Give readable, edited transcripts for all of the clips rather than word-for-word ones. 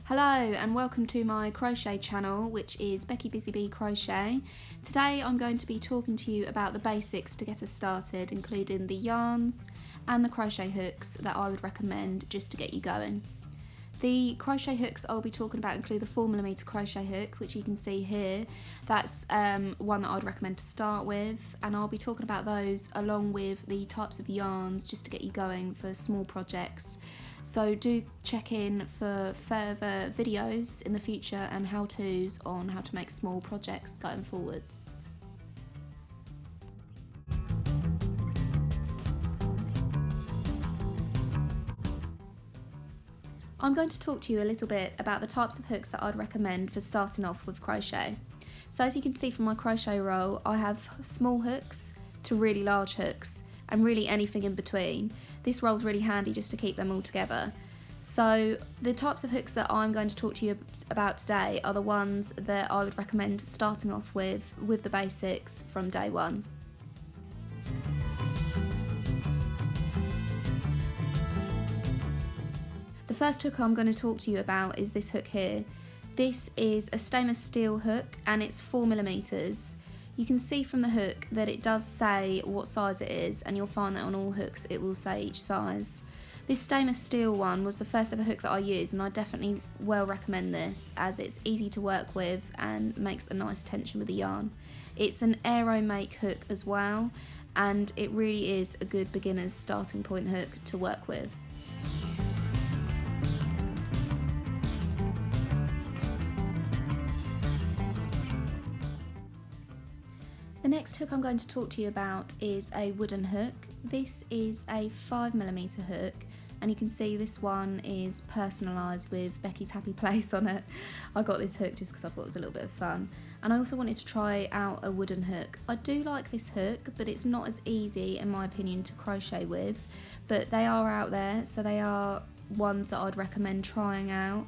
Hello and welcome to my crochet channel, which is Becky Busy Bee Crochet. Today I'm going to be talking to you about the basics to get us started, including the yarns and the crochet hooks that I would recommend just to get you going. The crochet hooks I'll be talking about include the 4mm crochet hook, which you can see here. That's one that I'd recommend to start with, and I'll be talking about those along with the types of yarns just to get you going for small projects. So do check in for further videos in the future and how-tos on how to make small projects going forwards. I'm going to talk to you a little bit about the types of hooks that I'd recommend for starting off with crochet. So as you can see from my crochet roll, I have small hooks to really large hooks and really anything in between. This roll's really handy just to keep them all together. So the types of hooks that I'm going to talk to you about today are the ones that I would recommend starting off with the basics from day one. The first hook I'm going to talk to you about is this hook here. This is a stainless steel hook and it's 4mm. You can see from the hook that it does say what size it is, and you'll find that on all hooks it will say each size. This stainless steel one was the first ever hook that I used, and I definitely well recommend this as it's easy to work with and makes a nice tension with the yarn. It's an aero make hook as well, and it really is a good beginner's starting point hook to work with. The next hook I'm going to talk to you about is a wooden hook. This is a 5mm hook, and you can see this one is personalised with Becky's Happy Place on it. I got this hook just because I thought it was a little bit of fun. And I also wanted to try out a wooden hook. I do like this hook, but it's not as easy in my opinion to crochet with, but they are out there, so they are ones that I'd recommend trying out.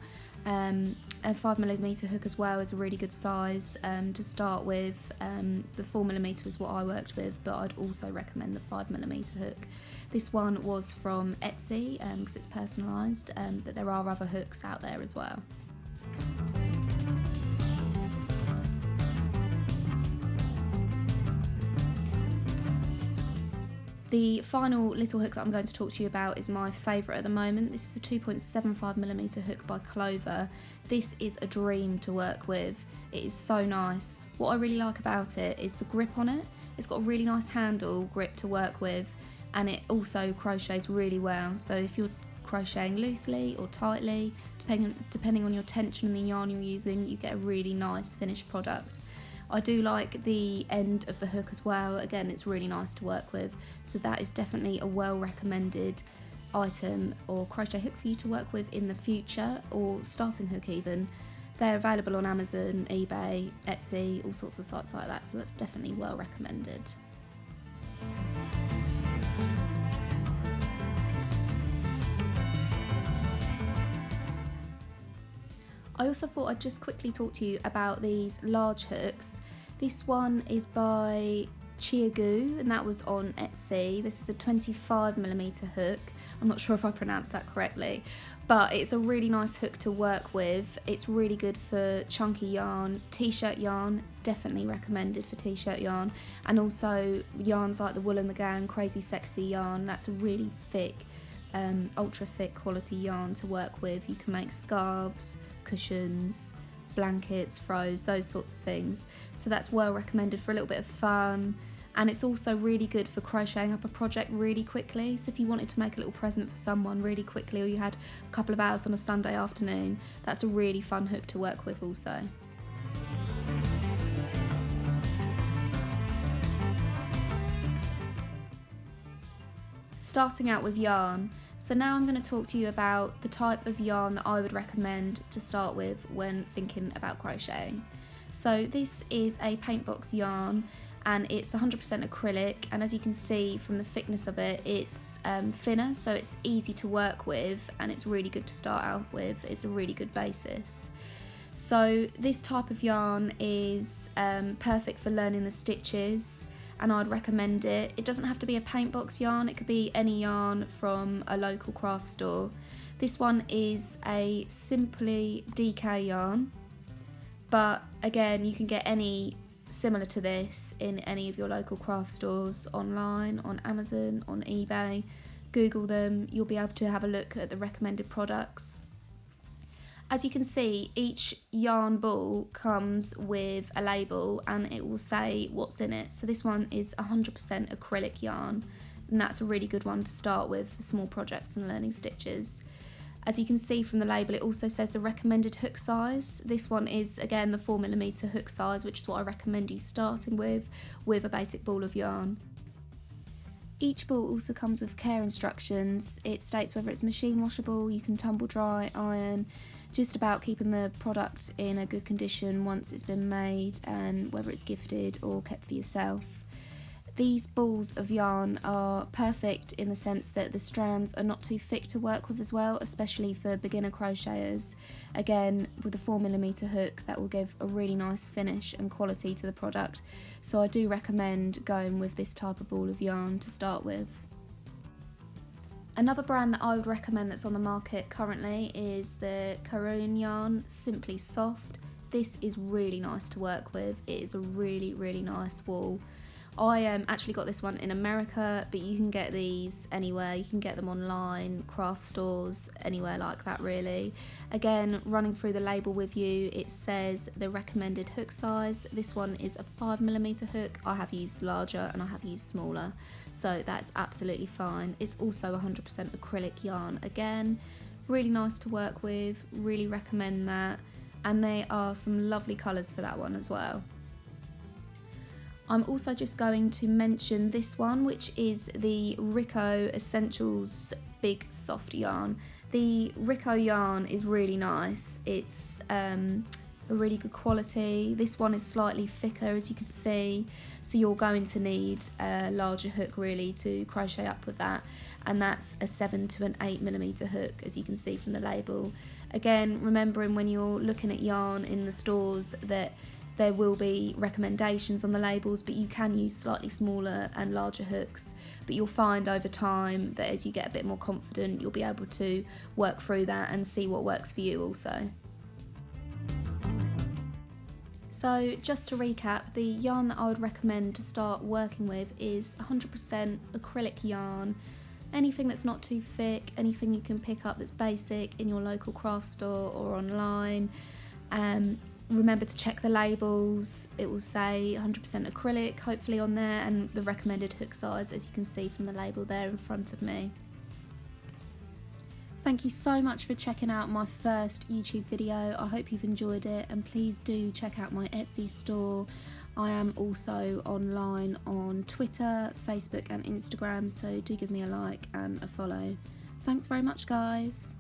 A 5mm hook as well is a really good size to start with. The 4mm is what I worked with, but I'd also recommend the 5mm hook. This one was from Etsy because it's personalised, but there are other hooks out there as well. The final little hook that I'm going to talk to you about is my favourite at the moment. This is a 2.75mm hook by Clover. This is a dream to work with. It is so nice. What I really like about it is the grip on it. It's got a really nice handle grip to work with, and it also crochets really well. So if you're crocheting loosely or tightly, depending on your tension and the yarn you're using, you get a really nice finished product. I do like the end of the hook as well. Again, it's really nice to work with, so that is definitely a well recommended item or crochet hook for you to work with in the future, or starting hook even. They're available on Amazon, eBay, Etsy, all sorts of sites like that, so that's definitely well recommended. I also thought I'd just quickly talk to you about these large hooks. This one is by Chiagu, and that was on Etsy. This is a 25mm hook. I'm not sure if I pronounced that correctly, but it's a really nice hook to work with. It's really good for chunky yarn, t-shirt yarn, definitely recommended for t-shirt yarn, and also yarns like the Wool and the Gang Crazy Sexy yarn. That's a really thick, ultra thick quality yarn to work with. You can make scarves, cushions, blankets, throws, those sorts of things. So that's well recommended for a little bit of fun, and it's also really good for crocheting up a project really quickly. So if you wanted to make a little present for someone really quickly, or you had a couple of hours on a Sunday afternoon, that's a really fun hook to work with also. Starting out with yarn. So now I'm going to talk to you about the type of yarn that I would recommend to start with when thinking about crocheting. So this is a paint box yarn, and it's 100% acrylic, and as you can see from the thickness of it, it's thinner, so it's easy to work with, and it's really good to start out with. It's a really good basis. So this type of yarn is perfect for learning the stitches, and I'd recommend it. It doesn't have to be a paint box yarn, it could be any yarn from a local craft store. This one is a Simply DK yarn, but again you can get any similar to this in any of your local craft stores, online, on Amazon, on eBay. Google them, you'll be able to have a look at the recommended products. As you can see, each yarn ball comes with a label and it will say what's in it. So this one is 100% acrylic yarn, and that's a really good one to start with for small projects and learning stitches. As you can see from the label, it also says the recommended hook size. This one is again the 4mm hook size, which is what I recommend you starting with a basic ball of yarn. Each ball also comes with care instructions. It states whether it's machine washable, you can tumble dry, iron, just about keeping the product in a good condition once it's been made, and whether it's gifted or kept for yourself. These balls of yarn are perfect in the sense that the strands are not too thick to work with as well, especially for beginner crocheters. Again, with a 4mm hook, that will give a really nice finish and quality to the product, so I do recommend going with this type of ball of yarn to start with. Another brand that I would recommend that's on the market currently is the Caroon yarn, Simply Soft. This is really nice to work with. It is a really nice wool. I actually got this one in America, but you can get these anywhere. You can get them online, craft stores, anywhere like that really. Again, running through the label with you, it says the recommended hook size. This one is a 5mm hook. I have used larger and I have used smaller, so that's absolutely fine. It's also 100% acrylic yarn. Again, really nice to work with, really recommend that, and there are some lovely colours for that one as well. I'm also just going to mention this one, which is the Rico Essentials Big Soft Yarn. The Rico yarn is really nice. It's a really good quality. This one is slightly thicker, as you can see, so you're going to need a larger hook really to crochet up with that, and that's a 7 to an 8mm hook, as you can see from the label. Again, remembering when you're looking at yarn in the stores that there will be recommendations on the labels, but you can use slightly smaller and larger hooks, but you'll find over time that as you get a bit more confident, you'll be able to work through that and see what works for you also. So just to recap, the yarn that I would recommend to start working with is 100% acrylic yarn. Anything that's not too thick, anything you can pick up that's basic in your local craft store or online. Remember to check the labels. It will say 100% acrylic hopefully on there, and the recommended hook size, as you can see from the label there in front of me. Thank you so much for checking out my first YouTube video. I hope you've enjoyed it, and please do check out my Etsy store. I am also online on Twitter, Facebook and Instagram, so do give me a like and a follow. Thanks very much, guys.